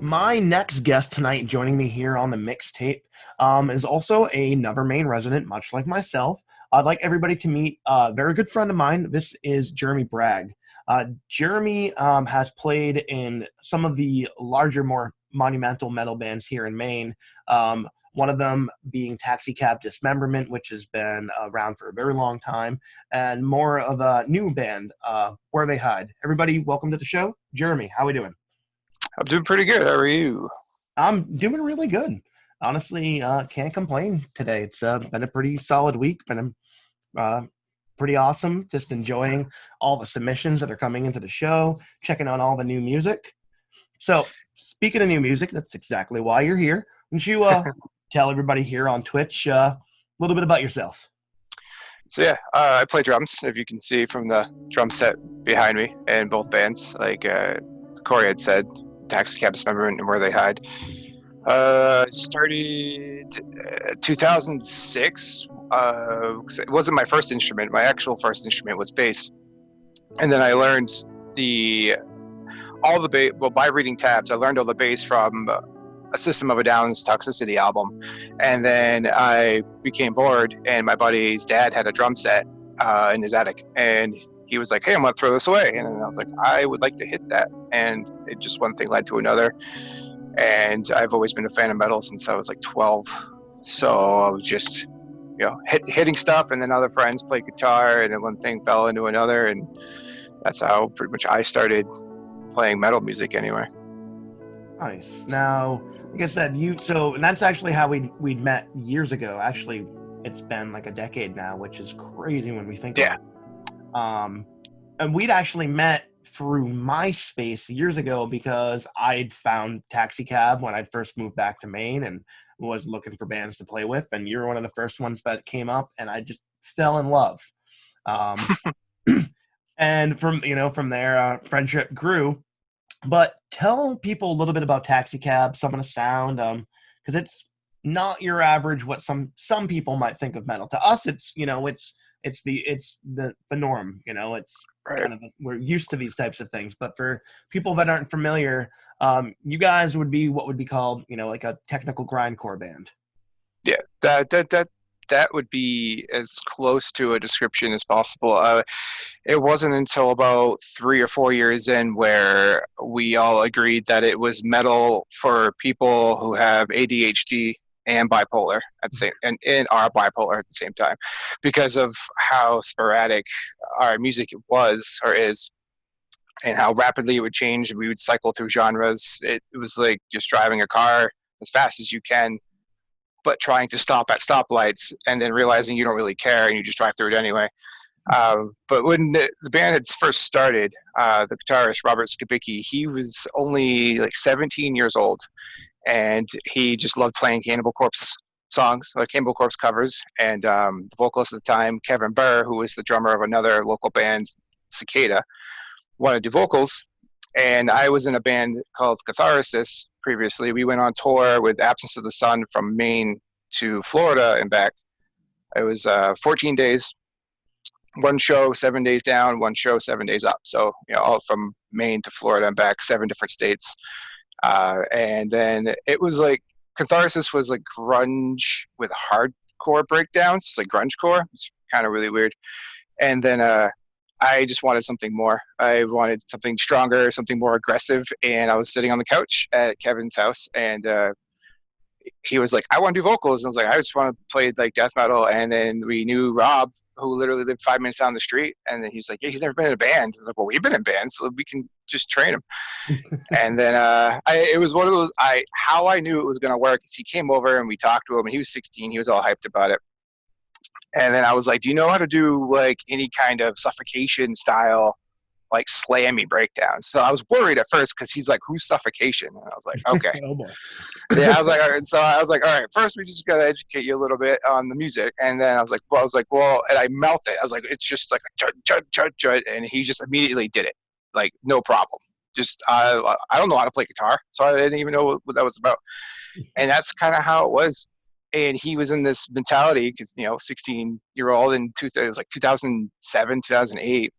my next guest tonight, joining me here on the mixtape, is also another Maine resident, much like myself. I'd like everybody to meet a very good friend of mine. This is Jeremy Bragg. Jeremy has played in some of the larger, more monumental metal bands here in Maine. One of them being Taxi Cab Dismemberment, which has been around for a very long time, and more of a new band, Where They Hide. Everybody, welcome to the show. Jeremy, how we doing? I'm doing pretty good. How are you? I'm doing really good. Honestly, can't complain today. It's been a pretty solid week. Been pretty awesome. Just enjoying all the submissions that are coming into the show, checking out all the new music. So, speaking of new music, that's exactly why you're here. Why don't you tell everybody here on Twitch a little bit about yourself? I play drums, if you can see from the drum set behind me in both bands. Like Corey had said, Taxi Cab Dismemberment and Where They Hide. Started 2006. It wasn't my first instrument. My actual first instrument was bass, and then I learned all the bass. Well, by reading tabs, I learned all the bass from a System of a Down's Toxicity album, and then I became bored. And my buddy's dad had a drum set in his attic, and he was like, "Hey, I'm gonna throw this away," and I was like, "I would like to hit that," and it just one thing led to another. And I've always been a fan of metal since I was like 12. So I was just, hitting stuff, and then other friends played guitar, and then one thing fell into another, and that's how pretty much I started playing metal music anyway. Nice. Now, like I said, and that's actually how we'd met years ago. Actually, it's been like a decade now, which is crazy when we think about it. And we'd actually met through MySpace years ago because I'd found Taxi Cab when I'd first moved back to Maine and was looking for bands to play with, and you were one of the first ones that came up, and I just fell in love. And from there, friendship grew. But tell people a little bit about Taxi Cab, some of the sound, because it's not your average what some people might think of metal. To us, it's the norm. It's Right. kind of, we're used to these types of things. But for people that aren't familiar, you guys would be what would be called, like a technical grindcore band. Yeah, that would be as close to a description as possible. It wasn't until about 3 or 4 years in where we all agreed that it was metal for people who have ADHD and bipolar at the same, and are bipolar at the same time, because of how sporadic our music was or is, and how rapidly it would change. We would cycle through genres. It was like just driving a car as fast as you can, but trying to stop at stoplights and then realizing you don't really care and you just drive through it anyway. But when the band had first started, the guitarist Robert Skibicki, he was only like 17 years old, and he just loved playing Cannibal Corpse songs, like Cannibal Corpse covers. And the vocalist at the time, Kevin Burr, who was the drummer of another local band, Cicada, wanted to do vocals. And I was in a band called Catharsis previously. We went on tour with Absence of the Sun from Maine to Florida and back. It was 14 days, one show 7 days down, one show 7 days up. So, all from Maine to Florida and back, 7 different states. And then it was like, Catharsis was like grunge with hardcore breakdowns. It's like grungecore. It's kind of really weird. And then I just wanted something more. I wanted something stronger, something more aggressive. And I was sitting on the couch at Kevin's house, and he was like, "I want to do vocals." And I was like, "I just want to play like death metal." And then we knew Rob, who literally lived 5 minutes down the street. And then he's like, "Yeah, he's never been in a band." I was like, "Well, we've been in bands, so we can just train him." And then it was one of those, how I knew it was going to work is he came over and we talked to him, and he was 16. He was all hyped about it. And then I was like, "Do you know how to do like any kind of Suffocation style, like slammy breakdowns?" So I was worried at first because he's like, "Who's Suffocation?" And I was like, "Okay." Oh boy. Yeah, I was like, all right. So I was like, "All right, first we just gotta educate you a little bit on the music." And then I was like, and I mouthed it. I was like, "It's just like a chud, chud, chud, chud," and he just immediately did it, like no problem. Just I don't know how to play guitar, so I didn't even know what that was about. And that's kind of how it was. And he was in this mentality because 16-year-old in it was like 2007, 2008.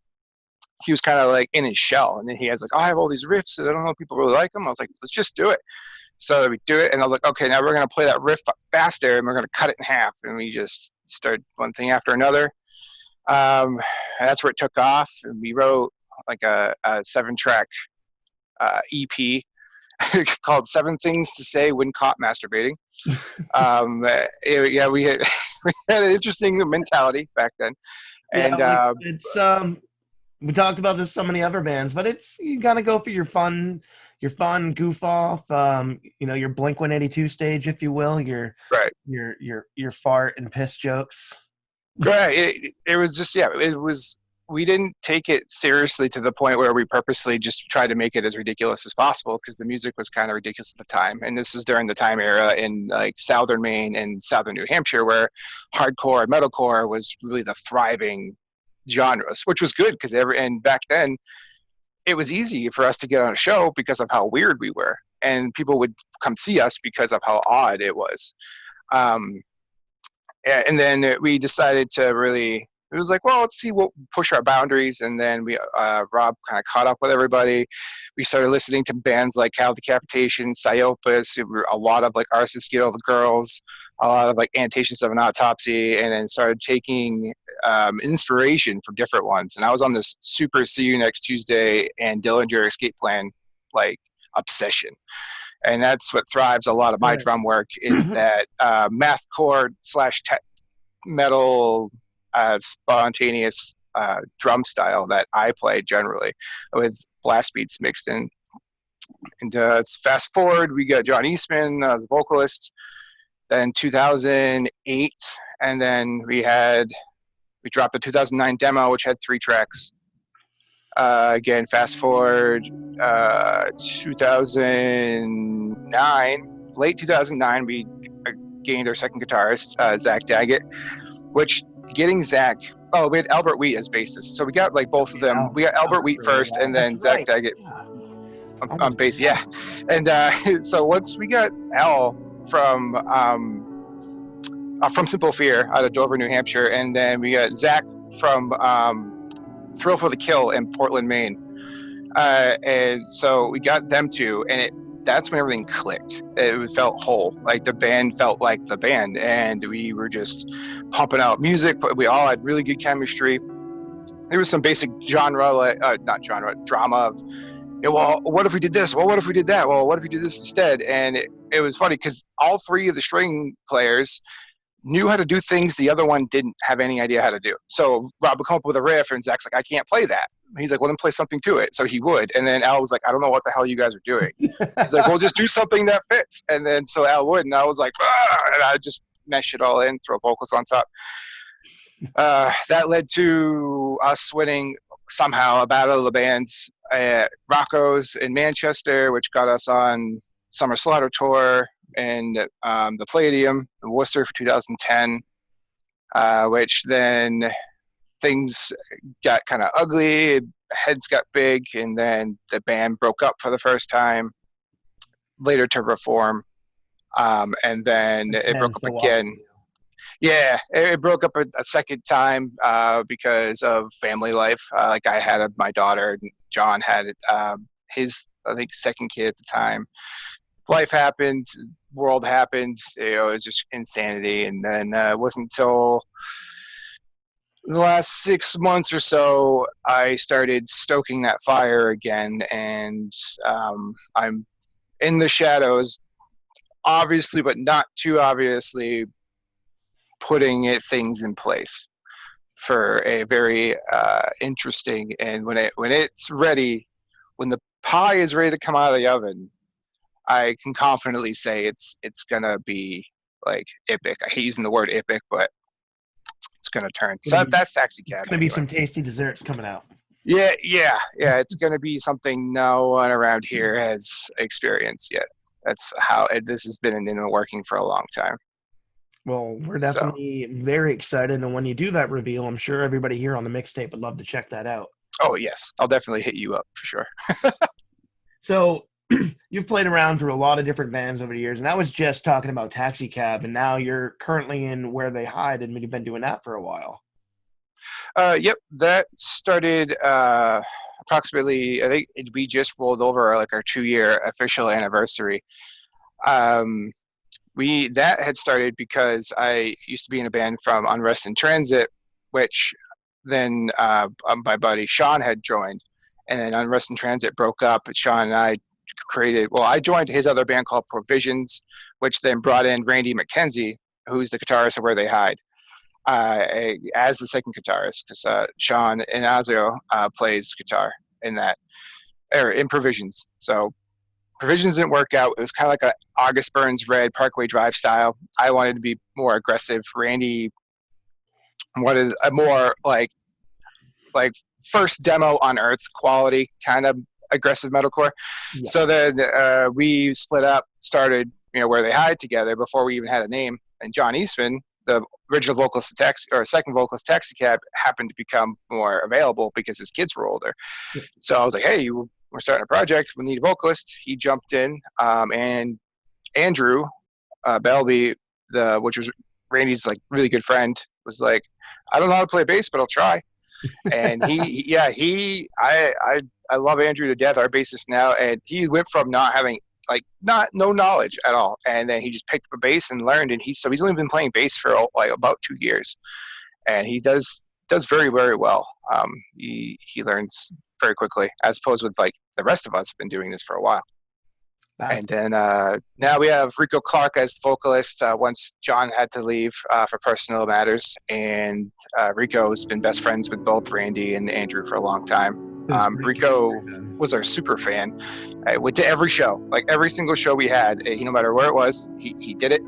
he was kind of like in his shell. And then he has like, oh, I have all these riffs and I don't know if people really like them. I was like, let's just do it. So we do it, and I was like, okay, now we're going to play that riff faster, and we're going to cut it in half. And we just started one thing after another. And that's where it took off. And we wrote like a 7-track EP called Seven Things to Say When Caught Masturbating. Yeah, we had, we had an interesting mentality back then. And yeah, it's we talked about there's so many other bands, but it's you gotta go for your fun goof off, your Blink 182 stage, if you will, your right, your fart and piss jokes. right. It was just it was. We didn't take it seriously to the point where we purposely just tried to make it as ridiculous as possible because the music was kind of ridiculous at the time. And this was during the time era in like southern Maine and southern New Hampshire where hardcore and metalcore was really the thriving genres, which was good because and back then it was easy for us to get on a show because of how weird we were. And people would come see us because of how odd it was. And then we decided to really, it was like, well, let's see what push our boundaries. And then Rob kind of caught up with everybody. We started listening to bands like Cow Decapitation, Psyopus, a lot of like Arsis Guild Girls, a lot of like Annotations of an Autopsy, and then started taking inspiration from different ones. And I was on this super See You Next Tuesday and Dillinger Escape Plan like obsession. And that's what thrives a lot of my drum work is that mathcore / metal spontaneous drum style that I play generally with blast beats mixed in. And it's fast forward, we got John Eastman as a vocalist, then 2008, and then we dropped the 2009 demo, which had 3 tracks. Again, fast forward 2009, late 2009, we gained our second guitarist, Zach Daggett, which getting Zach, we had Albert Wheat as bassist. So we got like both of them. We got Albert Wheat first and then Zach Daggett on bass. Yeah. And so once we got Al from Simple Fear out of Dover, New Hampshire, and then we got Zach from Thrill for the Kill in Portland, Maine. And so we got them two, and that's when everything clicked. It felt whole. Like the band felt like the band, and we were just pumping out music, but we all had really good chemistry. There was some basic drama of, well, what if we did this? Well, what if we did that? Well, what if we did this instead? And it was funny because all 3 of the string players knew how to do things the other one didn't have any idea how to do. So Rob would come up with a riff and Zach's like, I can't play that. He's like, well, then play something to it. So he would. And then Al was like, I don't know what the hell you guys are doing. He's like, well, just do something that fits. And then so Al would, and I was like, and I just mesh it all in, throw vocals on top. That led to us winning somehow a battle of the bands at Rocco's in Manchester, which got us on Summer Slaughter Tour, and the Palladium in Worcester for 2010, which then things got kind of ugly, heads got big, and then the band broke up for the first time, later to reform, and then it broke up again. Yeah, it broke up a second time because of family life. Like I had my daughter, and John had his, I think, second kid at the time. Life happened, world happened, it was just insanity. And then it wasn't until the last 6 months or so I started stoking that fire again, and I'm in the shadows, obviously, but not too obviously, putting things in place for a very interesting, and when it's ready, when the pie is ready to come out of the oven, I can confidently say it's gonna be like epic. I hate using the word epic, but it's gonna turn. So that's Taxi Cab. It's gonna be some tasty desserts coming out. Yeah. It's gonna be something no one around here has experienced yet. That's how this has been in the working for a long time. Well, we're definitely very excited, and when you do that reveal, I'm sure everybody here on the mixtape would love to check that out. Oh yes, I'll definitely hit you up for sure. So you've played around through a lot of different bands over the years, and I was just talking about Taxi Cab, and now you're currently in Where They Hide, and you've been doing that for a while. Yep, that started approximately. I think we just rolled over like our 2 year official anniversary. Um, we that had started because I used to be in a band from Unrest in Transit, which then my buddy Sean had joined, and then Unrest in Transit broke up. Sean and I created. Well, I joined his other band called Provisions, which then brought in Randy McKenzie, who's the guitarist of Where They Hide, as the second guitarist, because Sean Inazio plays guitar in that, or in Provisions. So Provisions didn't work out. It was kind of like a August Burns Red Parkway Drive style. I wanted to be more aggressive. Randy wanted a more like first demo on Earth quality kind of aggressive metalcore. Yeah. So then we split up, started Where They Hide together before we even had a name. And John Eastman, the original vocalist of second vocalist of Taxi Cab, happened to become more available because his kids were older. Yeah. So I was like, hey, we're starting a project. We need a vocalist. He jumped in, and Andrew Belby, which was Randy's like really good friend, was like, I don't know how to play bass, but I'll try. And I love Andrew to death, our bassist now, and he went from not having no knowledge at all, and then he just picked up a bass and learned, and he's only been playing bass for like about 2 years, and he does very, very well. He learns very quickly, as opposed with like the rest of us have been doing this for a while. And then now we have Rico Clark as the vocalist. Once John had to leave for personal matters, and Rico's been best friends with both Randy and Andrew for a long time. Rico was our super fan. Went to every show, like every single show we had. No matter where it was, he did it.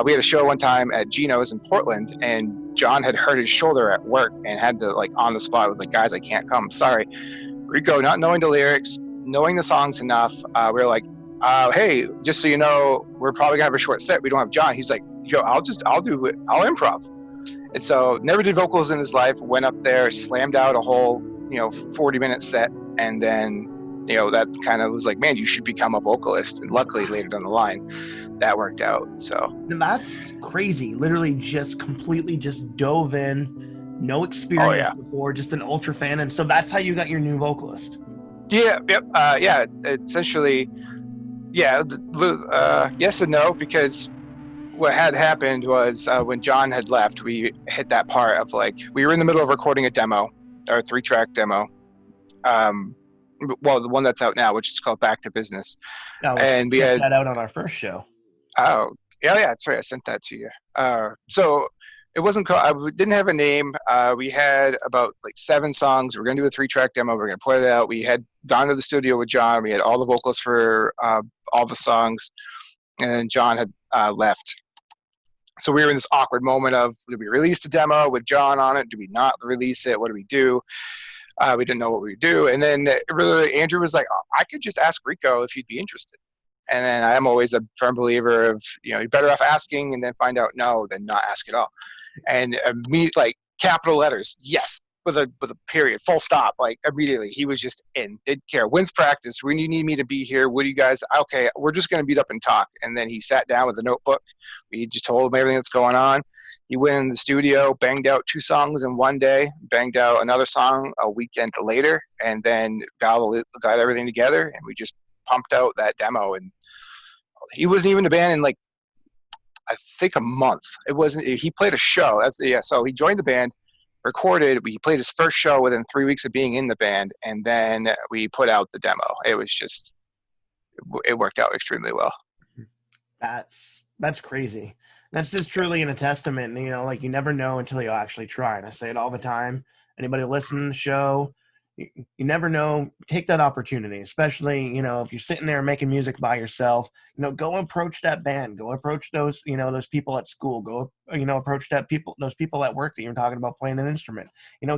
We had a show one time at Gino's in Portland, and John had hurt his shoulder at work and had to on the spot was like, guys, I can't come. Sorry. Rico, not knowing the lyrics, knowing the songs enough, we were like, hey, just so you know, we're probably gonna have a short set. We don't have John. He's like, yo, I'll do it. I'll improv. And so never did vocals in his life. Went up there, slammed out a whole 40-minute set, and then that kind of was like, man, you should become a vocalist. And luckily later down the line that worked out. So that's crazy. Literally just completely just dove in, no experience before, just an ultra fan. And so that's how you got your new vocalist. Yeah, yep, essentially. Yeah, yes and no, because what had happened was when John had left, we hit that part of we were in the middle of recording a demo, our 3-track demo. Well, the one that's out now, which is called Back to Business. And we had that out on our first show. Oh, yeah, that's right. I sent that to you. So it wasn't called, we didn't have a name. We had about 7 songs. We were going to do a 3-track demo. We were going to put it out. We had gone to the studio with John. We had all the vocals for all the songs, and John had left. So we were in this awkward moment of, do we release the demo with John on it? Do we not release it? What do we do? We didn't know what we would do. And then really Andrew was like, I could just ask Rico if he'd be interested. And then I'm always a firm believer of, you're better off asking and then find out no than not ask at all. And me, capital letters, yes, with a period, full stop, immediately. He was just in, didn't care. When's practice? When you need me to be here? What do you guys, okay, we're just going to meet up and talk. And then he sat down with a notebook. We just told him everything that's going on. He went in the studio, banged out 2 songs in one day, banged out another song a weekend later, and then got everything together, and we just pumped out that demo. And he wasn't even in the band in I think a month. It wasn't. He played a show. So he joined the band, recorded. We played his first show within 3 weeks of being in the band, and then we put out the demo. It was just, it worked out extremely well. That's crazy. That's just truly a testament. You never know until you actually try. And I say it all the time. Anybody listening to the show, you never know. Take that opportunity, especially, if you're sitting there making music by yourself, go approach that band, go approach those, those people at school, go, approach those people at work that you're talking about playing an instrument,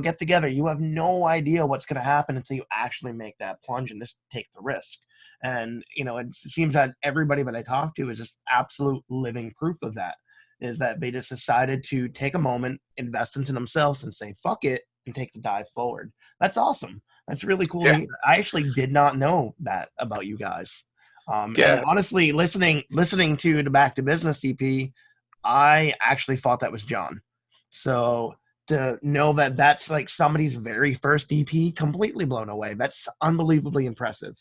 get together. You have no idea what's going to happen until you actually make that plunge and just take the risk. And, it seems that everybody that I talk to is just absolute living proof of that, is that they just decided to take a moment, invest into themselves and say, fuck it, and take the dive forward. That's awesome. That's really cool. Yeah. I actually did not know that about you guys. And honestly, listening to the Back to Business EP, I actually thought that was John. So to know that that's like somebody's very first EP, completely blown away. That's unbelievably impressive.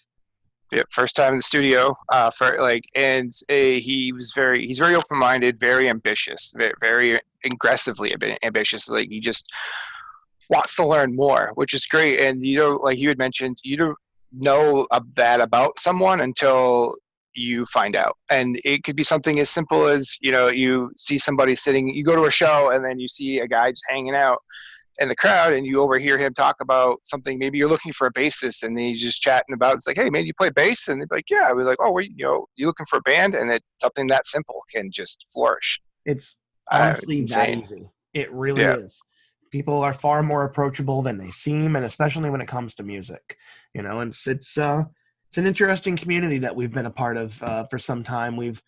Yeah, first time in the studio. For like, and he's very open minded, very ambitious, very aggressively ambitious. Like he just wants to learn more, which is great. And you know, like you had mentioned, you don't know that about someone until you find out. And it could be something as simple as, you know, you see somebody sitting, you go to a show and then you see a guy just hanging out in the crowd and you overhear him talk about something. Maybe you're looking for a bassist and he's just chatting about, it's like, hey man, you play bass? And they're like, yeah. I was like, oh, you know, you looking for a band? And it, something that simple can just flourish. It's It's honestly that insane. easy. It really Yeah. is. People are far more approachable than they seem, and especially when it comes to music. You know, and it's an interesting community that we've been a part of for some time. We've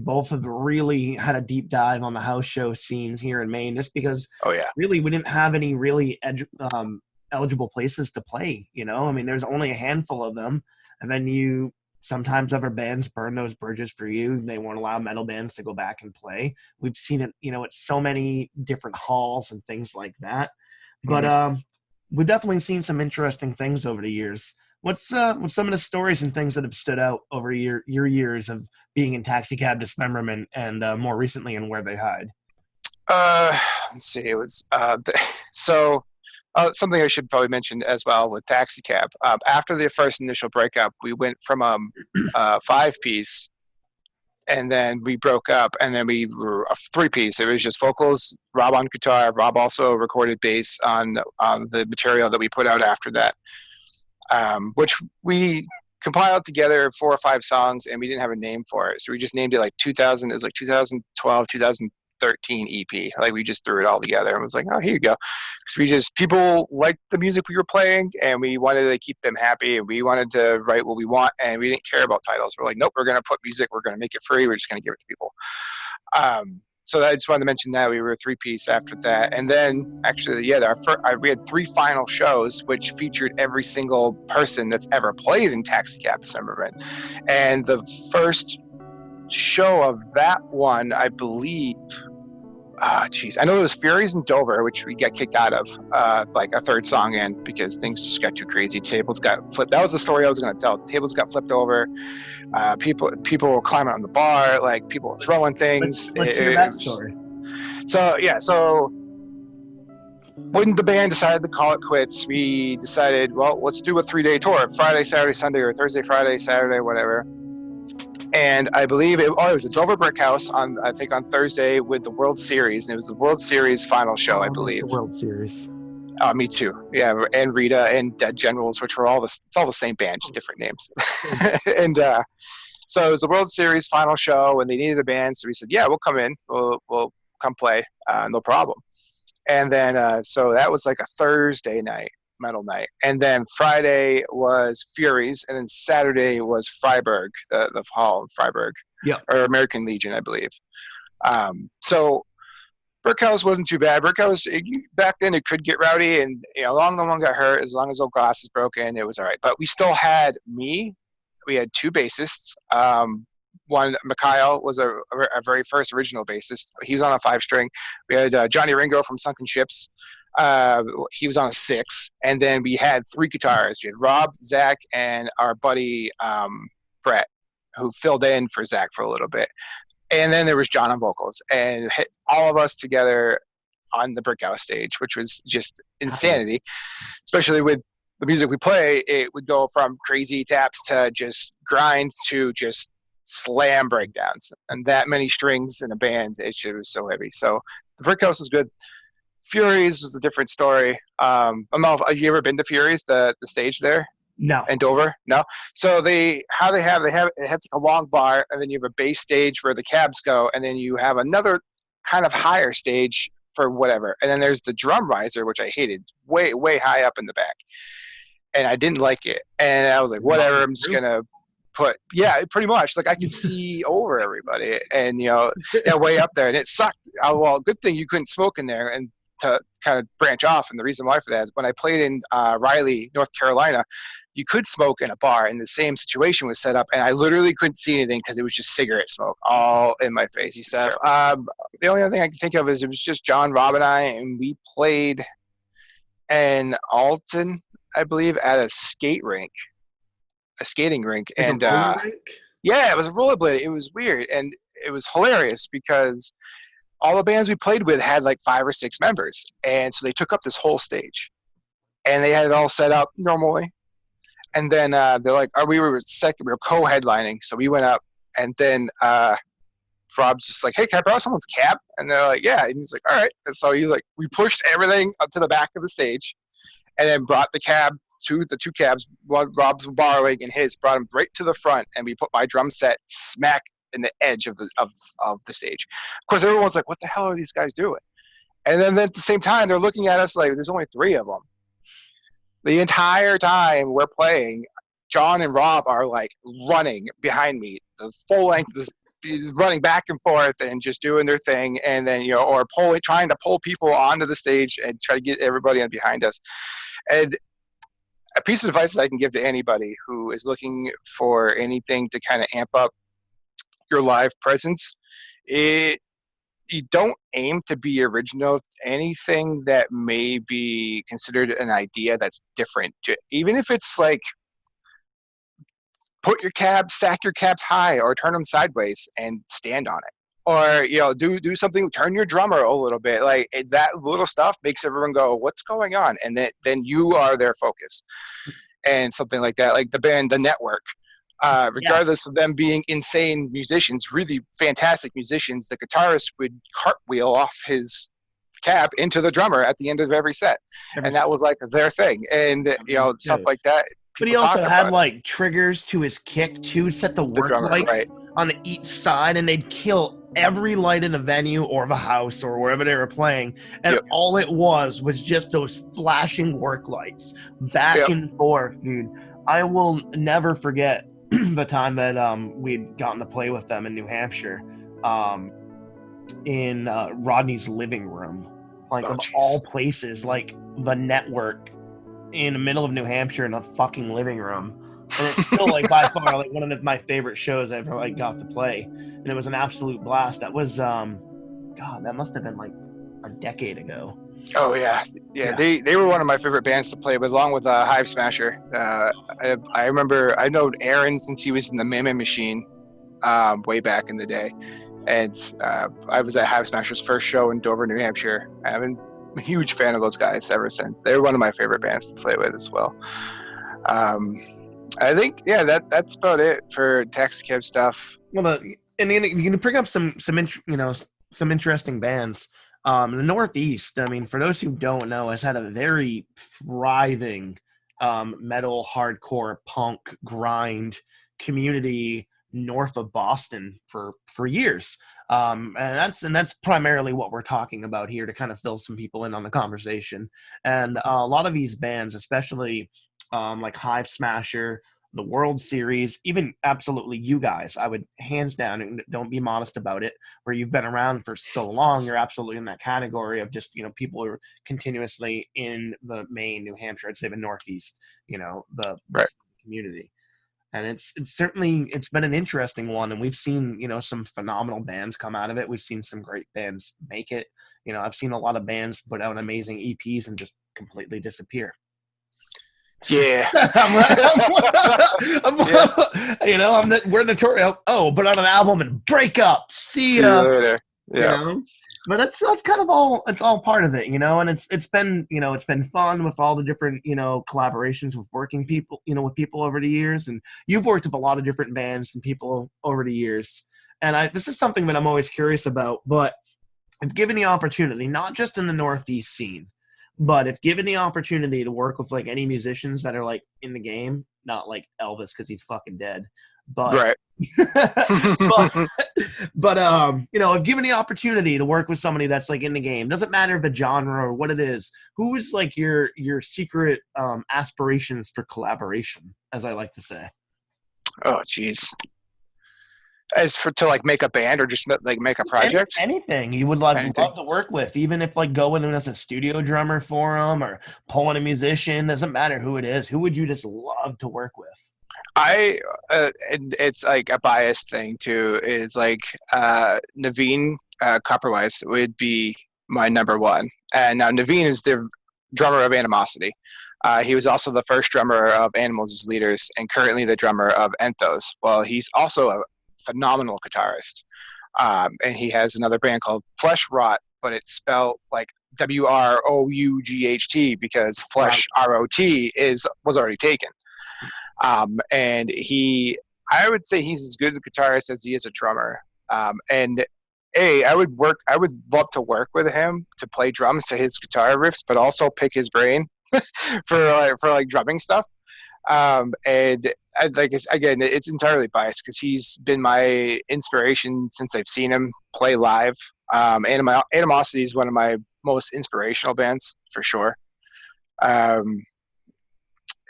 both have really had a deep dive on the house show scenes here in Maine, just because Oh yeah. really we didn't have any really eligible places to play. You know, I mean, there's only a handful of them, and then you sometimes other bands burn those bridges for you. They won't allow metal bands to go back and play. We've seen it, you know, at so many different halls and things like that. But Mhm. we've definitely seen some interesting things over the years. What's some of the stories and things that have stood out over your years of being in Taxi Cab Dismemberment and more recently in Where They Hide? Uh, let's see. It was so something I should probably mention as well with Taxi Cab. After the first initial breakup, we went from five piece, and then we broke up, and then we were a three piece. It was just vocals, Rob on guitar. Rob also recorded bass on the material that we put out after that, which we compiled together 4 or 5 songs, and we didn't have a name for it, so we just named it like 2000. It was like 2012, 2013 EP. Like we just threw it all together and was like, oh, here you go. Because we just, people liked the music we were playing, and we wanted to keep them happy, and we wanted to write what we want, and we didn't care about titles. We're like, nope, we're going to put music, we're going to make it free, we're just going to give it to people. So I just wanted to mention that we were a three piece after that, and then actually, yeah, we had 3 final shows, which featured every single person that's ever played in Taxi Cab Dismemberment. And the first show of that one, I believe, I know it was Furies in Dover, which we got kicked out of, like a third song in, because things just got too crazy. Tables got flipped. That was the story I was going to tell. Tables got flipped over. People were climbing on the bar. Like people were throwing things. Let's hear that story. So yeah, so when the band decided to call it quits, we decided, well, let's do a 3-day tour: Friday, Saturday, Sunday, or Thursday, Friday, Saturday, whatever. And I believe it was a Dover Brick House I think on Thursday with the World Series, and it was the World Series final show, I believe. The World Series. Oh, me too. Yeah, and Rita and Dead Generals, which were it's all the same band, just different names. And so it was the World Series final show, and they needed a band, so we said, yeah, we'll come in, we'll come play, no problem. And then so that was like a Thursday night, metal night, and then Friday was Furies, and then Saturday was Freiburg, the hall in Freiburg, yeah, or American Legion, I believe. So Brickhouse wasn't too bad. Brickhouse, back then, it could get rowdy, and you know, long no one got hurt. As long as no glass is broken, it was all right. But we still had me. We had 2 bassists. One, Mikhail, was a very first original bassist. He was on a 5-string. We had Johnny Ringo from Sunken Ships. He was on a 6. And then we had 3 guitarists. We had Rob, Zach, and our buddy Brett, who filled in for Zach for a little bit. And then there was John on vocals, and all of us together on the Brickhouse stage, which was just insanity, especially with the music we play. It would go from crazy taps to just grind to just slam breakdowns, and that many strings in a band, it was so heavy. So the Brickhouse was good. Furies was a different story. I don't know, have you ever been to Furies, the stage there? No. And Dover? No. So it has like a long bar, and then you have a base stage where the cabs go, and then you have another kind of higher stage for whatever. And then there's the drum riser, which I hated, way, way high up in the back. And I didn't like it. And I was like, whatever, I'm just gonna pretty much. Like I could see over everybody, and you know, way up there, and it sucked. Well, good thing you couldn't smoke in there. And to kind of branch off, and the reason why for that is when I played in Raleigh, North Carolina, you could smoke in a bar, and the same situation was set up, and I literally couldn't see anything because it was just cigarette smoke all in my face. The only other thing I can think of is it was just John, Rob, and I, and we played in Alton, I believe, at a skating rink, Like and a roller rink? yeah, it was a rollerblade. It was weird, and it was hilarious because all the bands we played with had like 5 or 6 members, and so they took up this whole stage, and they had it all set up normally. And then they're like, we were co-headlining, so we went up, and then Rob's just like, hey, can I borrow someone's cab? And they're like, yeah. And he's like, all right. And so we pushed everything up to the back of the stage, and then brought the two cabs, one Rob's borrowing and his, brought him right to the front, and we put my drum set smack in the edge of the stage. Of course, everyone's like, what the hell are these guys doing? And then at the same time, they're looking at us like there's only 3 of them. The entire time we're playing, John and Rob are like running behind me, the full length, running back and forth and just doing their thing, and then or trying to pull people onto the stage and try to get everybody in behind us. And a piece of advice that I can give to anybody who is looking for anything to kind of amp up your live presence, you don't aim to be original. Anything that may be considered an idea that's different, even if it's like stack your cabs high or turn them sideways and stand on it, or do something, turn your drummer a little bit, like that little stuff makes everyone go, what's going on? And then you are their focus. And something like that, like the band The Network, regardless of them being insane musicians, really fantastic musicians, the guitarist would cartwheel off his cab into the drummer at the end of every set, and that was like their thing. And stuff like that. But he also had like triggers to his kick to set the work lights on each side, and they'd kill every light in the venue or the house or wherever they were playing, and all it was just those flashing work lights back and forth, dude. I will never forget the time that we'd gotten to play with them in New Hampshire, in Rodney's living room, like of all places, like The Network in the middle of New Hampshire in a fucking living room. And it's still like by far like one of my favorite shows I ever like got to play, and it was an absolute blast. That was God, that must have been like a decade ago. Oh yeah. They were one of my favorite bands to play with, along with Hive Smasher. I remember, I know Aaron since he was in the Meme Machine way back in the day, and I was at Hive Smasher's first show in Dover, New Hampshire. I've been a huge fan of those guys ever since. They're one of my favorite bands to play with as well. I think that's about it for taxi cab stuff. Well, and you can bring up some interesting bands. The Northeast, I mean, for those who don't know, has had a very thriving metal, hardcore, punk, grind community north of Boston for years. And that's primarily what we're talking about here, to kind of fill some people in on the conversation. And a lot of these bands, especially like Hive Smasher, the World Series, even absolutely you guys, I would hands down, and don't be modest about it, where you've been around for so long, you're absolutely in that category of just, people who are continuously in the Maine, New Hampshire, I'd say the Northeast, the community. And it's been an interesting one, and we've seen some phenomenal bands come out of it. We've seen some great bands make it. I've seen a lot of bands put out amazing EPs and just completely disappear. Yeah. We're notorious. Oh, put out an album and break up. See ya. Later. Yeah. But that's kind of all. It's all part of it, and it's been fun with all the different collaborations with working people, with people over the years. And you've worked with a lot of different bands and people over the years. And this is something that I'm always curious about. But if given the opportunity, not just in the Northeast scene, but if given the opportunity to work with like any musicians that are like in the game, not like Elvis because he's fucking dead, but if given the opportunity to work with somebody that's like in the game, doesn't matter the genre or what it is, who is like your secret aspirations for collaboration, as I like to say? Oh, geez. As for to like make a band or just like make a project, Anything you would love anything. to work with, even if like going in as a studio drummer for them or pulling a musician, doesn't matter who it is. Who would you just love to work with? I and it's like a bias thing too. Is like Naveen Copperwise would be my number one, and now Naveen is the drummer of Animosity. He was also the first drummer of Animals as Leaders, and currently the drummer of Enthos. Well, he's also a phenomenal guitarist, and he has another band called Flesh Rot, but it's spelled like WROUGHT because Right. Flesh ROT was already taken. And I would say he's as good a guitarist as he is a drummer. And I would love to work with him to play drums to his guitar riffs, but also pick his brain for like drumming stuff. And like again, it's entirely biased because he's been my inspiration since I've seen him play live. Animosity is one of my most inspirational bands for sure. Um,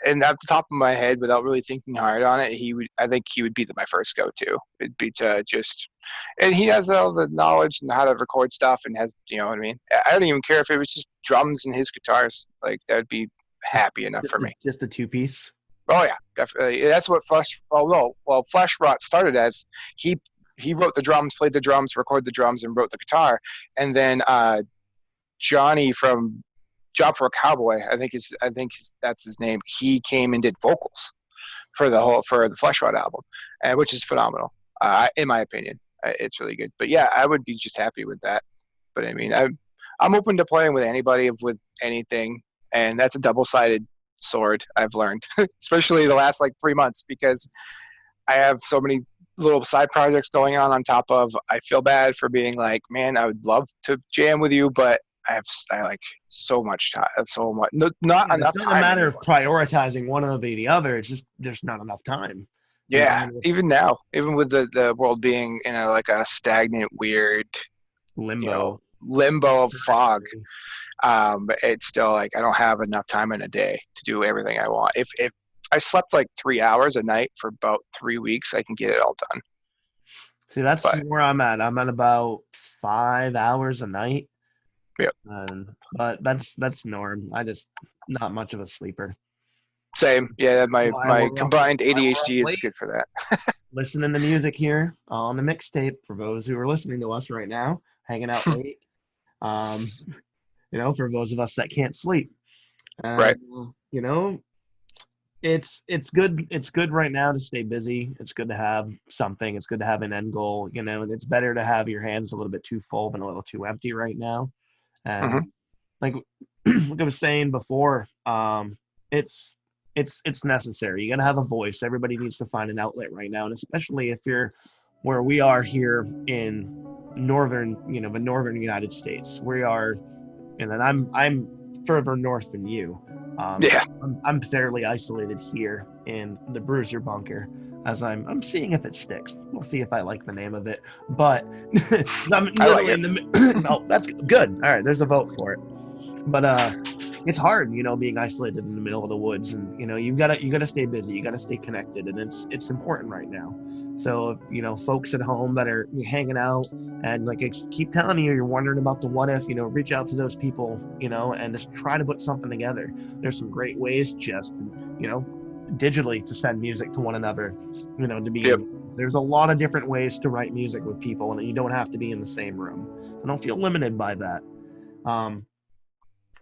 and at the top of my head, without really thinking hard on it, I think he would be my first go-to. It'd be to just, and he has all the knowledge and how to record stuff, and has, you know what I mean. I don't even care if it was just drums and his guitars. Like that would be happy enough for me. Just a two piece. Oh yeah, definitely. That's what Flesh. Oh no, well, Flesh Rot started as he he wrote the drums, played the drums, recorded the drums, and wrote the guitar, and then Johnny from Job for a Cowboy, that's his name. He came and did vocals for the Flesh Rot album, and which is phenomenal, in my opinion. It's really good. But yeah, I would be just happy with that. But I mean, I'm open to playing with anybody with anything, and that's a double-sided sword. I've learned, especially the last like 3 months, because I have so many little side projects going on top of. I feel bad for being like, man, I would love to jam with you, but I like so much time, so much, not Yeah, it's enough not a time matter of anymore. prioritizing one over the other. It's just there's not enough time. You Yeah, know, even now, even with the world being in a like a stagnant, weird, limbo. limbo of fog, it's still like I don't have enough time in a day to do everything I want. If I slept like 3 hours a night for about 3 weeks, I can get it all done. See, that's But where I'm at. I'm at about 5 hours a night, yeah, and but that's norm. I just not much of a sleeper. same. Yeah, Why my we're up, combined why we're up ADHD is late good for that. listening to music here on the mixtape for those who are listening to us right now, hanging out late. Um, for those of us that can't sleep. Right. And you know, it's good right now to stay busy. It's good to have something. It's good to have an end goal, and it's better to have your hands a little bit too full than a little too empty right now. Hmm. And like like I was saying before, it's it's necessary. You got to have a voice. Everybody needs to find an outlet right now, and especially if you're where we are here in the northern United States. We are, and then I'm further north than you. Yeah. I'm fairly isolated here in the Bruiser Bunker, as I'm seeing if it sticks. We'll see if I like the name of it, but I'm I like literally it. in the. Oh, that's good. All right, there's a vote for it, but it's hard, being isolated in the middle of the woods, and you gotta stay busy, you gotta stay connected, and it's important right now. So if folks at home that are hanging out and like keep telling you you're wondering about the what if, reach out to those people, and just try to put something together. There's some great ways just digitally to send music to one another, to be Yep. in. There's a lot of different ways to write music with people, and you don't have to be in the same room. I don't feel limited by that. um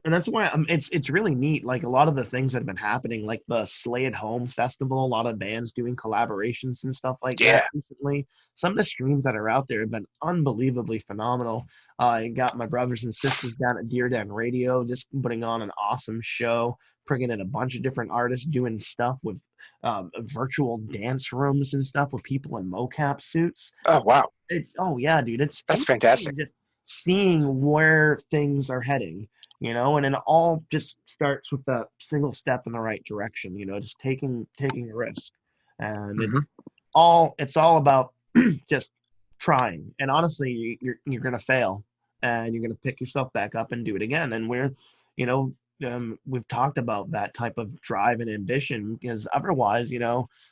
and that's why it's really neat. Like a lot of the things that have been happening, like the Slay at Home Festival, a lot of bands doing collaborations and stuff like that Yeah. recently. Some of the streams that are out there have been unbelievably phenomenal. I got my brothers and sisters down at Deer Den Radio just putting on an awesome show, bringing in a bunch of different artists doing stuff with virtual dance rooms and stuff with people in mocap suits. Oh wow, Oh yeah, dude, it's that's fantastic. insane just seeing where things are heading, and it all just starts with a single step in the right direction, just taking a risk. And Hmm. it's all about just trying. And honestly, you're gonna fail, and you're gonna pick yourself back up and do it again. And we're, you know, we've talked about that type of drive and ambition, because otherwise,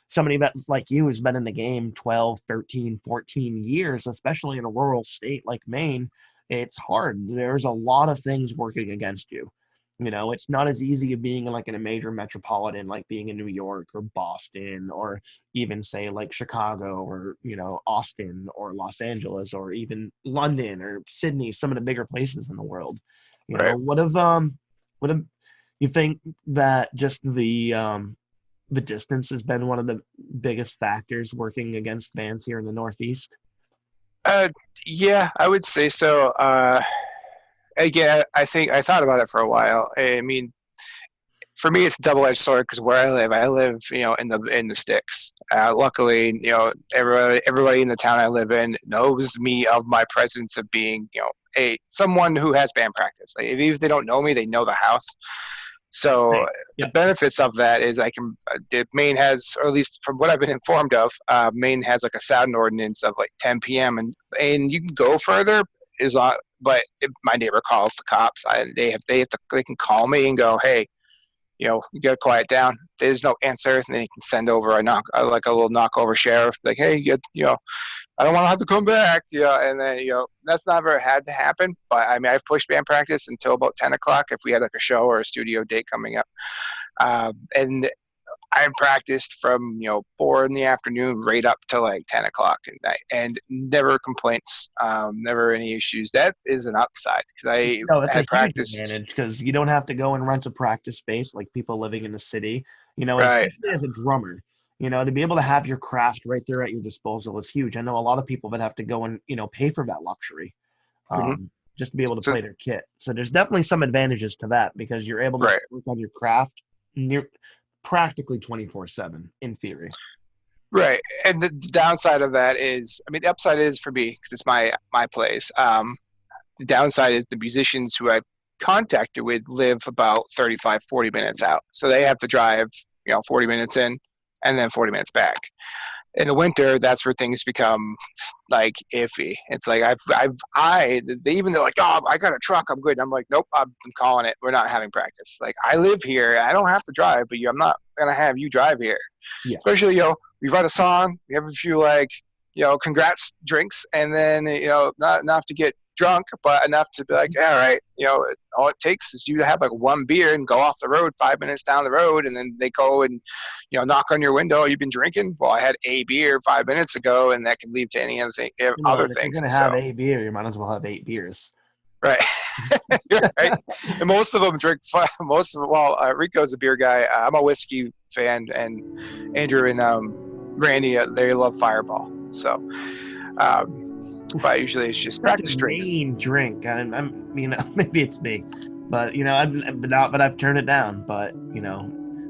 somebody that's like you who's been in the game 12, 13, 14 years, especially in a rural state like Maine, it's hard. There's a lot of things working against you. It's not as easy as being like in a major metropolitan, like being in New York or Boston, or even say like Chicago, or Austin or Los Angeles, or even London or Sydney, some of the bigger places in the world. Right. What if you think that just the distance has been one of the biggest factors working against bands here in the Northeast? Uh, yeah, I would say so. Again, I think I thought about it for a while. I mean, for me, it's a double-edged sword because where I live, in the sticks. Luckily, everybody in the town I live in knows me of my presence of being, a someone who has band practice. Like, even if they don't know me, they know the house. So Right. the Yep. benefits of that is I can. Maine has, or at least from what I've been informed of, Maine has like a sound ordinance of like 10 p.m. and you can go further is but if my neighbor calls the cops, they can call me and go, hey, you gotta quiet down. There's no answer, and then you can send over like a little knock over sheriff, like, hey, I don't want to have to come back, and then that's never had to happen. But I mean, I've pushed band practice until about 10 o'clock if we had like a show or a studio date coming up, and I practiced from 4 in the afternoon right up to like 10 o'clock at night, and never complaints, never any issues. That is an upside because I No, it's a had huge practiced. advantage because you don't have to go and rent a practice space like people living in the city. Right. Especially as a drummer, to be able to have your craft right there at your disposal is huge. I know a lot of people that have to go and pay for that luxury, Hmm. just to be able to So play their kit. So there's definitely some advantages to that because you're able to right. work on your craft near practically 24/7 in theory. Right, and the downside of that is, I mean, the upside is for me because it's my place. The downside is the musicians who I've contacted with live about 35, 40 minutes out, so they have to drive, 40 minutes in, and then 40 minutes back. In the winter, that's where things become like iffy. It's like they even they're like, oh, I got a truck, I'm good. I'm like, nope, I'm calling it. We're not having practice. Like, I live here, I don't have to drive, but I'm not gonna have you drive here. Yeah. Especially, we write a song, we have a few like, congrats drinks, and then not enough to get drunk, but enough to be like, all right, all it takes is you to have like one beer and go off the road 5 minutes down the road, and then they go and knock on your window. You've been drinking? Well, I had a beer 5 minutes ago, and that can lead to any other thing, other And if you're things. gonna So have a beer, you might as well have 8 beers. right. Right. And most of them drink. Most of them. Well, Rico's a beer guy. I'm a whiskey fan, and Andrew and Randy, they love Fireball. So, but usually it's just Such a practice drinks. main drink. Maybe it's me, but I've turned it down. But a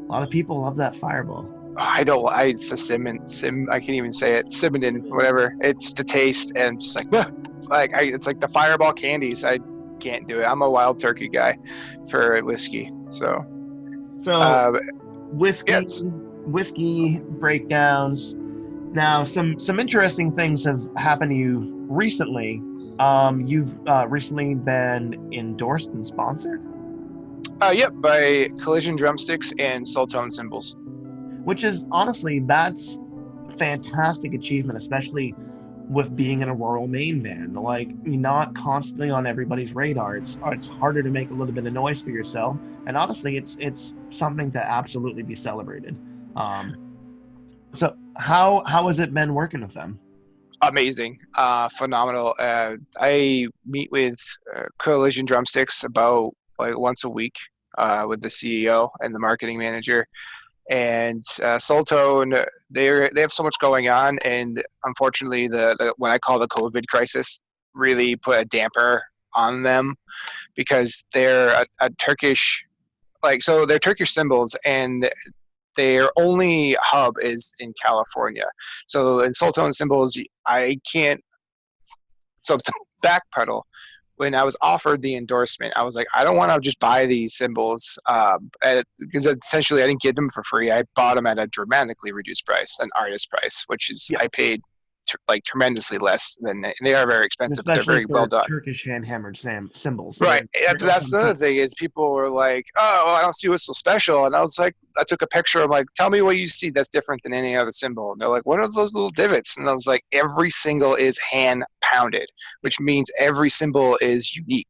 lot of people love that Fireball. I don't. It's the sim. I can't even say it. Cinnamon, whatever. It's the taste, and just like, it's like the Fireball candies. I can't do it. I'm a wild turkey guy for whiskey. So, So uh, yeah, whiskey breakdowns. Now, some interesting things have happened to you recently. You've recently been endorsed and sponsored, yep, by Collision Drumsticks and Soul Tone Cymbals. which is honestly that's fantastic achievement, especially with being in a rural Maine band. Like, you're not constantly on everybody's radar. It's harder to make a little bit of noise for yourself, and honestly, it's something to absolutely be celebrated. Um, so how has it been working with them? Amazing, phenomenal. I meet with Collision Drumsticks about like once a week with the CEO and the marketing manager. And Soul Tone, they have so much going on, and unfortunately, the what I call the COVID crisis really put a damper on them because they're a Turkish, so they're Turkish cymbals, and their only hub is in California. So in Soul Tone cymbals, I can't. So to backpedal, when I was offered the endorsement, I was like, I don't want to just buy these cymbals because essentially I didn't get them for free. I bought them at a dramatically reduced price, an artist price, which is Yeah. I paid like tremendously less than they are very expensive, but they're Especially very well for done. Turkish hand hammered symbols. Right. They're going to That's come the other cheap. thing is people were like, "Oh, well, I don't see what's so special." And I was like, I took a picture. I'm like, "Tell me what you see that's different than any other symbol." And they're like, "What are those little divots?" And I was like, "Every single is hand pounded, which means every symbol is unique.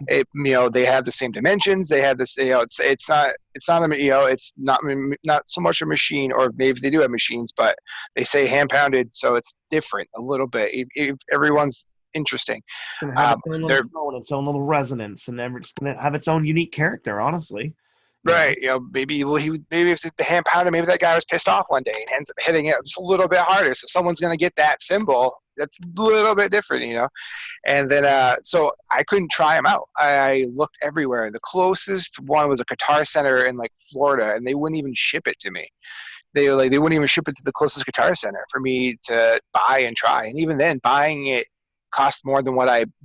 They have the same dimensions. They have this. It's not so much a machine, or maybe they do have machines, but they say hand pounded, so it's different a little bit. Everyone's interesting. It's going to have its own little They're tone, its own little resonance, and then it's going to have its own unique character, honestly. right. Maybe maybe if the hand pounded, maybe that guy was pissed off one day and ends up hitting it just a little bit harder. So someone's gonna get that symbol that's a little bit different. And then so I couldn't try them out. I looked everywhere. The closest one was a Guitar Center in like Florida, and they wouldn't even ship it to me. They wouldn't even ship it to the closest Guitar Center for me to buy and try. And even then, buying it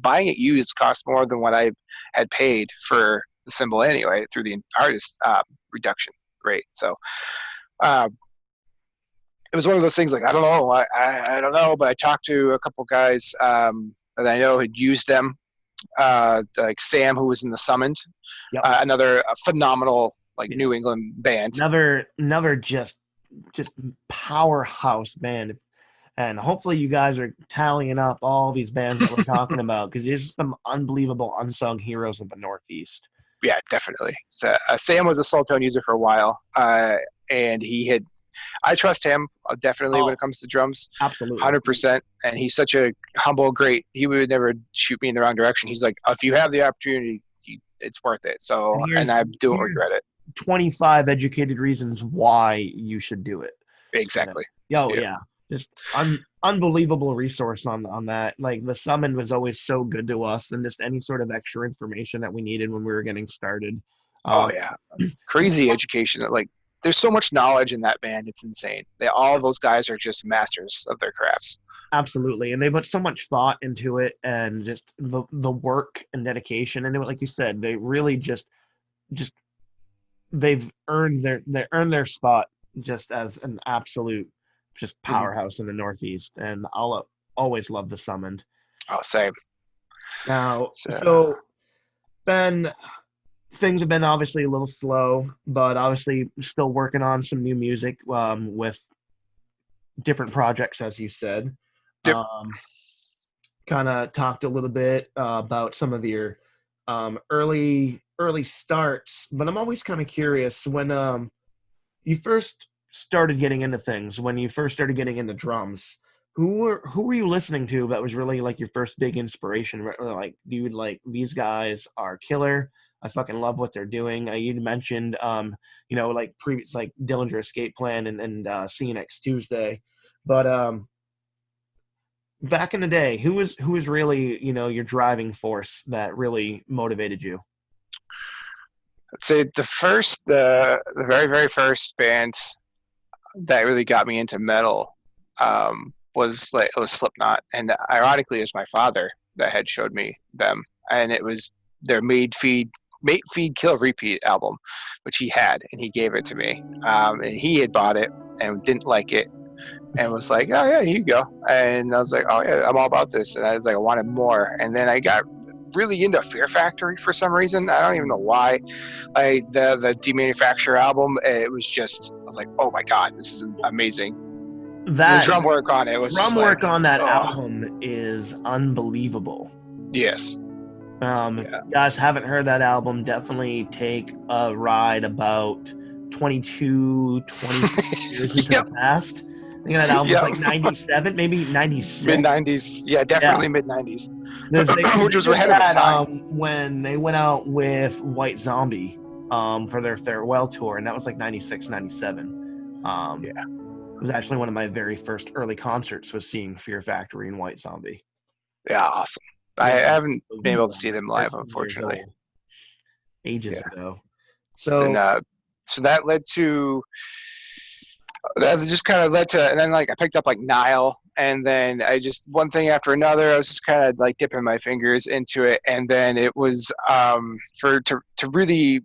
buying it used cost more than what I had paid for the symbol anyway through the artist reduction rate. So it was one of those things like I don't know, I don't know, but I talked to a couple guys that I know had used them, like Sam, who was in the Summoned, Yep. another phenomenal New England band. Another just powerhouse band. And hopefully you guys are tallying up all these bands that we're talking about, because there's some unbelievable unsung heroes of the Northeast. Yeah, definitely. So, Sam was a soul tone user for a while, and I trust him definitely when it comes to drums. Absolutely. 100%. And he's such a humble, great, he would never shoot me in the wrong direction. He's like, if you have the opportunity, it's worth it. So, and I don't regret it. 25 educated reasons why you should do it. Exactly. Yeah. Just unbelievable resource on that. Like the Summon was always so good to us, and just any sort of extra information that we needed when we were getting started. Crazy education. Like there's so much knowledge in that band. It's insane. All of those guys are just masters of their crafts. Absolutely. And they put so much thought into it, and just the work and dedication. And like you said, they really just they've earned their spot just as an absolute just powerhouse in the Northeast. And I'll always love the Summoned. Oh, same. Now, so Ben, things have been obviously a little slow, but obviously still working on some new music with different projects, as you said. Yep. Kind of talked a little bit about some of your early starts, but I'm always kind of curious when you first started getting into things, when you first started getting into drums, who were you listening to that was really like your first big inspiration? Like, dude, like these guys are killer. I fucking love what they're doing. You mentioned, like previous, like Dillinger Escape Plan and See You Next Tuesday, but back in the day, who was really your driving force that really motivated you? I'd say the very, very first band that really got me into metal was Slipknot, and ironically, it was my father that had showed me them, and it was their Mate, Feed, Kill, Repeat album, which he had, and he gave it to me, and he had bought it and didn't like it, and was like, "Oh yeah, here you go," and I was like, "Oh yeah, I'm all about this," and I was like, I wanted more, and then I got really into Fear Factory for some reason. I don't even know why. The Demanufacture album, I was like, oh my god, this is amazing. The drum work on it was on that album is unbelievable. Yes. If you guys haven't heard that album, definitely take a ride about 22 years into the past. I think that album was like 97, maybe 96. Mid-90s. Yeah, definitely mid-90s. Which was ahead of its time. When they went out with White Zombie for their farewell tour, and that was like 96, 97. It was actually one of my very first early concerts, was seeing Fear Factory and White Zombie. Yeah, awesome. I haven't been able to see them live, unfortunately. Ages ago. So that led to... That just kind of led to, and then like I picked up like Nile, and then I just one thing after another. I was just kind of like dipping my fingers into it, and then it was to really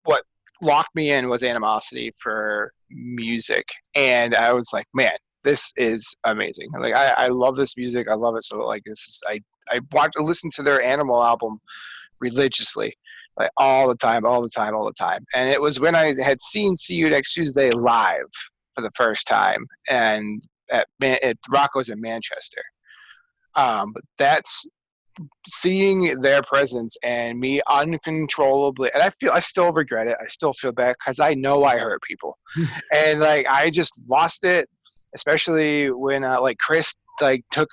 what locked me in was animosity for music, and I was like, man, this is amazing. Like I love this music. I love it. So like this is I want to listen to their Animal album religiously, like all the time, all the time, all the time. And it was when I had seen See You Next Tuesday live for the first time, and at Rocco's in Manchester. But that's seeing their presence and me uncontrollably, and I still regret it. I still feel bad because I know I hurt people, and like I just lost it, especially when like Chris like took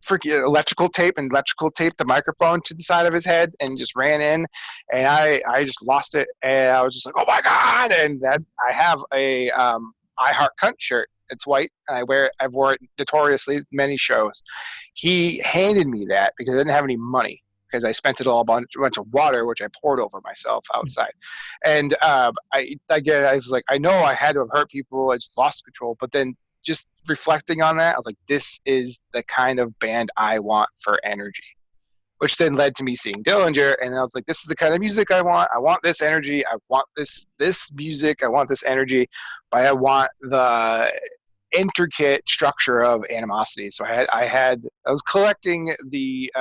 freaking electrical taped the microphone to the side of his head and just ran in, and I just lost it, and I was just like, oh my god. And that I have a I Heart Cunt shirt. It's white, and I wore it notoriously many shows. He handed me that because I didn't have any money, because I spent it all on a bunch of water, which I poured over myself outside. And I was like, I know I had to have hurt people. I just lost control. But then just reflecting on that, I was like, this is the kind of band I want for energy, which then led to me seeing Dillinger. And I was like, this is the kind of music I want. I want this energy. I want this music. I want this energy, but I want the intricate structure of Animosity. So I was collecting the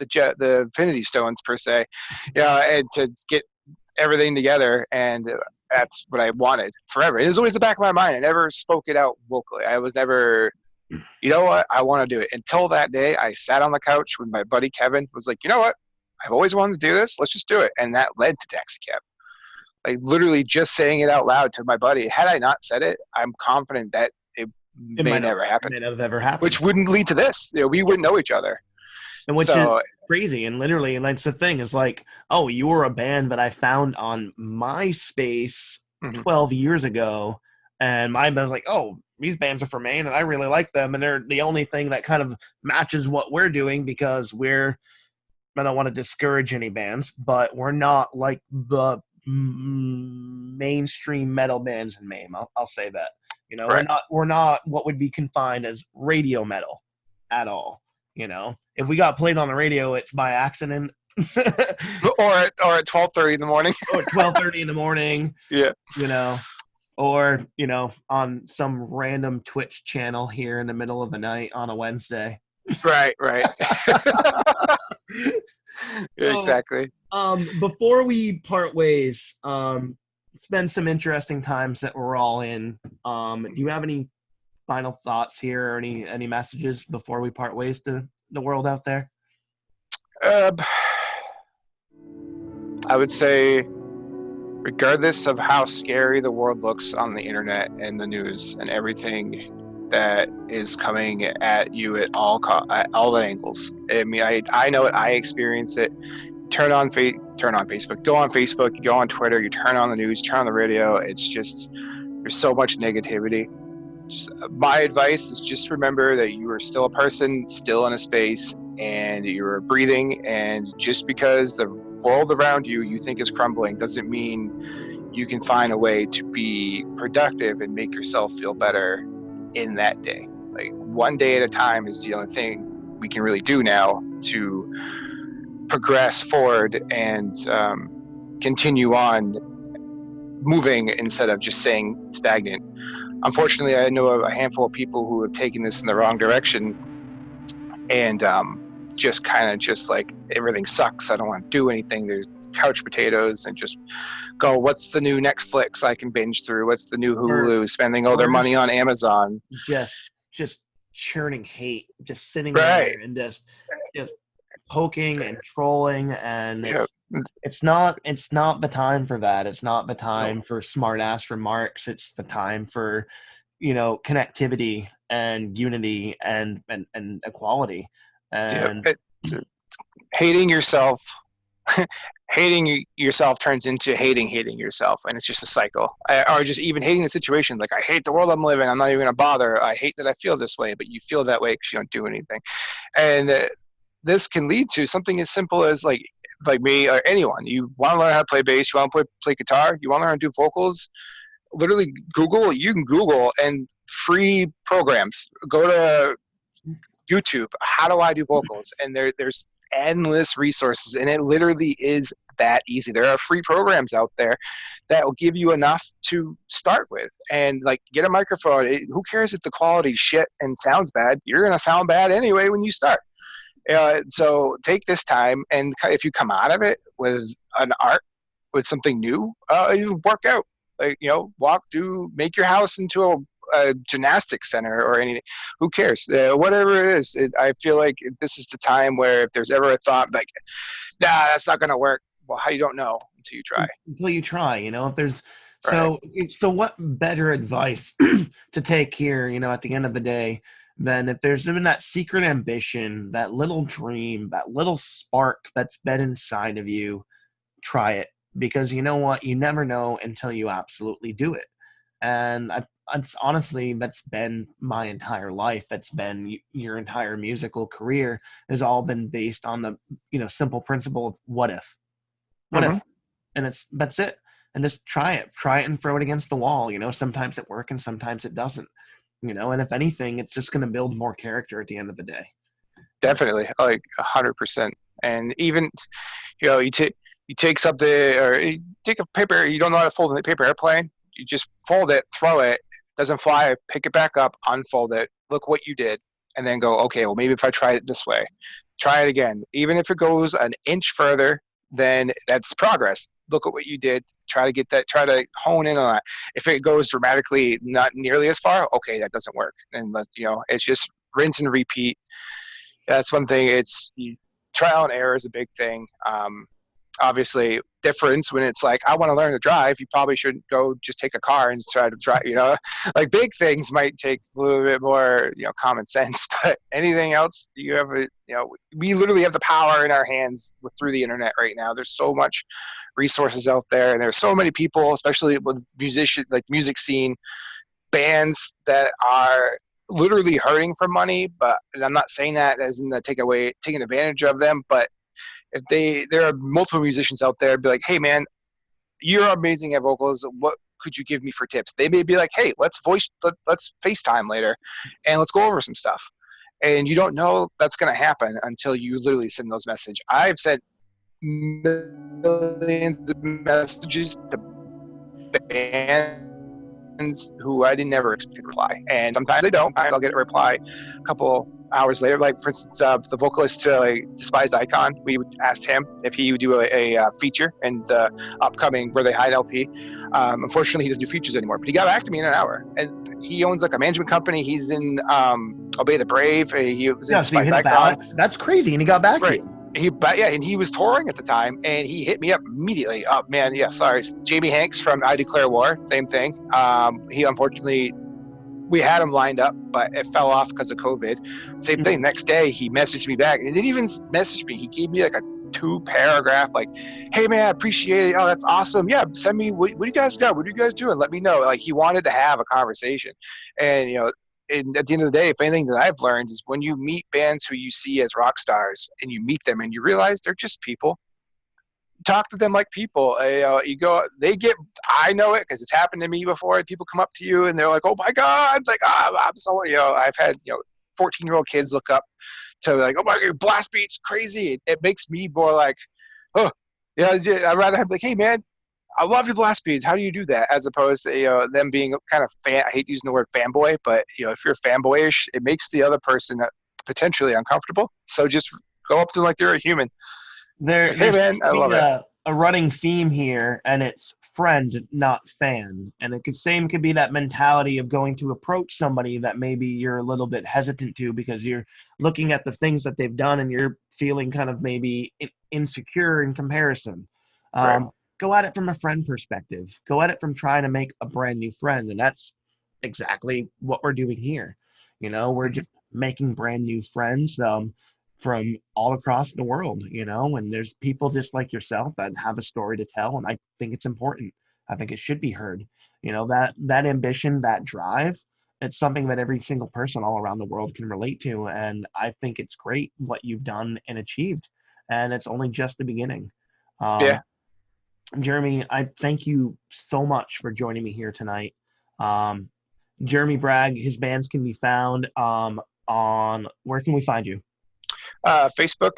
Infinity Stones per se, and to get everything together, and that's what I wanted forever. It was always the back of my mind. I never spoke it out vocally. I was never, you know what, I want to do it. Until that day, I sat on the couch with my buddy Kevin, was like, you know what, I've always wanted to do this. Let's just do it. And that led to Taxi Cab. Like literally just saying it out loud to my buddy. Had I not said it, I'm confident that it may never happen. May not have ever happened. Which wouldn't lead to this. We wouldn't know each other. And which is crazy. And literally, and that's the thing, is like, oh, you were a band that I found on MySpace 12 years ago. And my band was like, oh, these bands are from Maine, and I really like them. And they're the only thing that kind of matches what we're doing, because I don't want to discourage any bands, but we're not like the mainstream metal bands in Maine. I'll say that. Right. We're not what would be confined as radio metal at all. If we got played on the radio, it's by accident. or at 12:30 in the morning. Or 12:30 in the morning. Yeah. Or on some random Twitch channel here in the middle of the night on a Wednesday. Right. Exactly. Before we part ways, it's been some interesting times that we're all in. Do you have any final thoughts here, or any messages before we part ways to the world out there? I would say, regardless of how scary the world looks on the internet and the news and everything that is coming at you at all angles. I mean, I know it. I experience it. Turn on Facebook. Go on Facebook. You go on Twitter. You turn on the news. Turn on the radio. It's just, there's so much negativity. My advice is just remember that you are still a person, still in a space, and you're breathing. And just because the world around you think is crumbling doesn't mean you can find a way to be productive and make yourself feel better in that day. Like one day at a time is the only thing we can really do now to progress forward and continue on moving instead of just staying stagnant. Unfortunately, I know a handful of people who have taken this in the wrong direction, and just like, everything sucks, I don't want to do anything, there's couch potatoes, and just go, what's the new Netflix I can binge through, what's the new Hulu, spending all their money on Amazon. Just churning hate, just sitting there and just poking and trolling, and it's not the time for that. It's not the time for smart ass remarks. It's the time for connectivity and unity and equality. And hating yourself turns into hating yourself, and it's just a cycle. Or just even hating the situation, like, I hate the world I'm living, I'm not even gonna bother, I hate that I feel this way, but you feel that way because you don't do anything. And this can lead to something as simple as like me or anyone. You want to learn how to play bass, you want to play guitar, you want to learn how to do vocals, literally you can Google and free programs. Go to YouTube, how do I do vocals? And there's endless resources, and it literally is that easy. There are free programs out there that will give you enough to start with, and like get a microphone. Who cares if the quality shit and sounds bad? You're gonna sound bad anyway when you start. So take this time, and if you come out of it with an art, with something new, you work out. Like, make your house into a gymnastics center or anything. Who cares? Whatever it is, I feel like this is the time where if there's ever a thought like, nah, that's not gonna work. Well, how you don't know until you try. Until you try, if there's Right. so what better advice to take here, at the end of the day, than if there's been that secret ambition, that little dream, that little spark that's been inside of you, try it. Because you know what? You never know until you absolutely do it. And it's honestly, that's been my entire life. That's been your entire musical career, has all been based on the, simple principle of what if? What Mm-hmm. if? And that's it. And just try it and throw it against the wall. Sometimes it works and sometimes it doesn't. And if anything, it's just going to build more character at the end of the day. Definitely, like 100%. And even, you take something, or you take a paper. You don't know how to fold a paper airplane. You just fold it, throw it. Doesn't fly. Pick it back up, unfold it. Look what you did, and then go. Okay, well maybe if I try it this way, try it again. Even if it goes an inch further, then that's progress. Look at what you did. Try to get that. Try to hone in on that. If it goes dramatically not nearly as far, okay, that doesn't work. And it's just rinse and repeat. That's one thing. It's trial and error is a big thing. Obviously, difference when it's like, I want to learn to drive, you probably shouldn't go just take a car and try to drive. Like big things might take a little bit more common sense, but anything else, we literally have the power in our hands through the internet right now. There's so much resources out there, and there's so many people, especially with music scene, bands that are literally hurting for money. But I'm not saying that as in the taking advantage of them, but if there are multiple musicians out there, be like, hey man, you're amazing at vocals. What could you give me for tips? They may be like, hey, let's FaceTime later, and let's go over some stuff. And you don't know that's going to happen until you literally send those messages. I've sent millions of messages to bands who I didn't ever expect to reply, and sometimes they don't. I'll get a reply a couple hours later. Like for instance, the vocalist to Despised Icon, we asked him if he would do a feature in the upcoming Where They Hide LP. Unfortunately, he doesn't do features anymore, but he got back to me in an hour. And he owns like a management company. He's in Obey the Brave. He was in Yeah, so you Despised hit up Icon. Alex. That's crazy. And he got back to Right. you. And he was touring at the time, and he hit me up immediately. Oh man, yeah, sorry. Jamie Hanks from I Declare War, same thing. He unfortunately, we had him lined up, but it fell off because of COVID. Same thing. Next day, he messaged me back, and he didn't even message me. He gave me like a 2-paragraph, like, "Hey man, I appreciate it. Oh, that's awesome. Yeah, send me what do you guys got? What are you guys doing? Let me know." Like he wanted to have a conversation, and and at the end of the day, if anything that I've learned is when you meet bands who you see as rock stars and you meet them and you realize they're just people, talk to them like people. I know it because it's happened to me before. People come up to you and they're like, "Oh my God," like, I'm so, I've had, 14-year-old kids look up to like, "Oh my God, blast beats, crazy." It makes me more like, oh, I'd rather have like, "Hey man, I love your blast beats. How do you do that?" As opposed to them being kind of I hate using the word fanboy, but if you're fanboyish, it makes the other person potentially uncomfortable. So just go up to them like they're a human. There Like, "Hey man, seems I to be love it." a running theme here, and it's friend, not fan. And it could be that mentality of going to approach somebody that maybe you're a little bit hesitant to because you're looking at the things that they've done and you're feeling kind of maybe insecure in comparison. Right. Go at it from a friend perspective. Go at it from trying to make a brand new friend, and that's exactly what we're doing here. We're Mm-hmm. just making brand new friends. From all across the world, and there's people just like yourself that have a story to tell, and I think it's important. I think it should be heard. That ambition, that drive, it's something that every single person all around the world can relate to, and I think it's great what you've done and achieved, and it's only just the beginning. Yeah. Jeremy, I thank you so much for joining me here tonight. um, Jeremy Bragg, his bands can be found on, where can we find you? Facebook,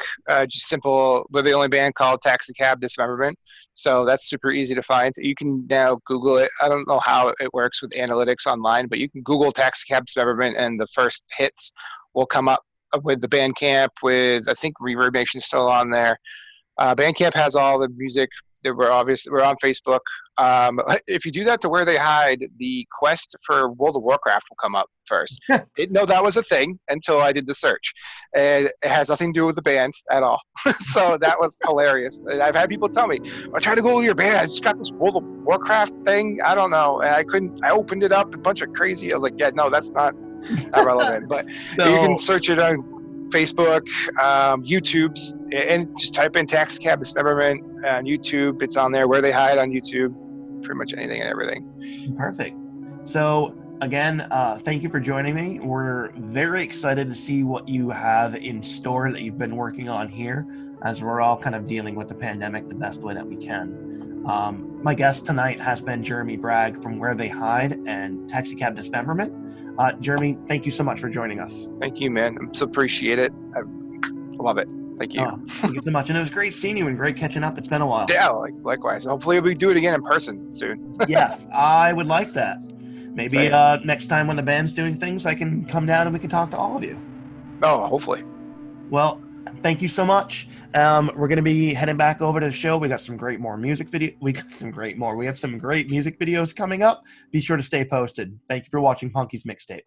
just simple. We're the only band called Taxi Cab Dismemberment, so that's super easy to find. You can now Google it. I don't know how it works with analytics online, but you can Google Taxi Cab Dismemberment, and the first hits will come up with the Bandcamp. With I think Reverb Nation's still on there. Bandcamp has all the music. We're on Facebook. If you do that to Where They Hide, the quest for World of Warcraft will come up first. Didn't know that was a thing until I did the search. And it has nothing to do with the band at all. So that was hilarious. And I've had people tell me, I tried to Google your band. I just got this World of Warcraft thing. I don't know. And I opened it up, a bunch of crazy. I was like, yeah, no, that's not relevant. But So, you can search it on Facebook, YouTube's, and just type in Taxi Cab Dismemberment on YouTube. It's on there. Where They Hide on YouTube. Pretty much anything and everything. perfect. So again, thank you for joining me. We're very excited to see what you have in store that you've been working on here, as we're all kind of dealing with the pandemic the best way that we can. My guest tonight has been Jeremy Bragg from Where They Hide and Taxi Cab Dismemberment. Jeremy, thank you so much for joining us. Thank you, man. I so appreciate it. I love it. Thank you. Thank you so much. And it was great seeing you and great catching up. It's been a while. Yeah, likewise. Hopefully we do it again in person soon. Yes, I would like that. Maybe next time when the band's doing things, I can come down and we can talk to all of you. Oh, hopefully. Well, thank you so much. We're going to be heading back over to the show. We got some great music videos coming up. Be sure to stay posted. Thank you for watching Punky's MixTape.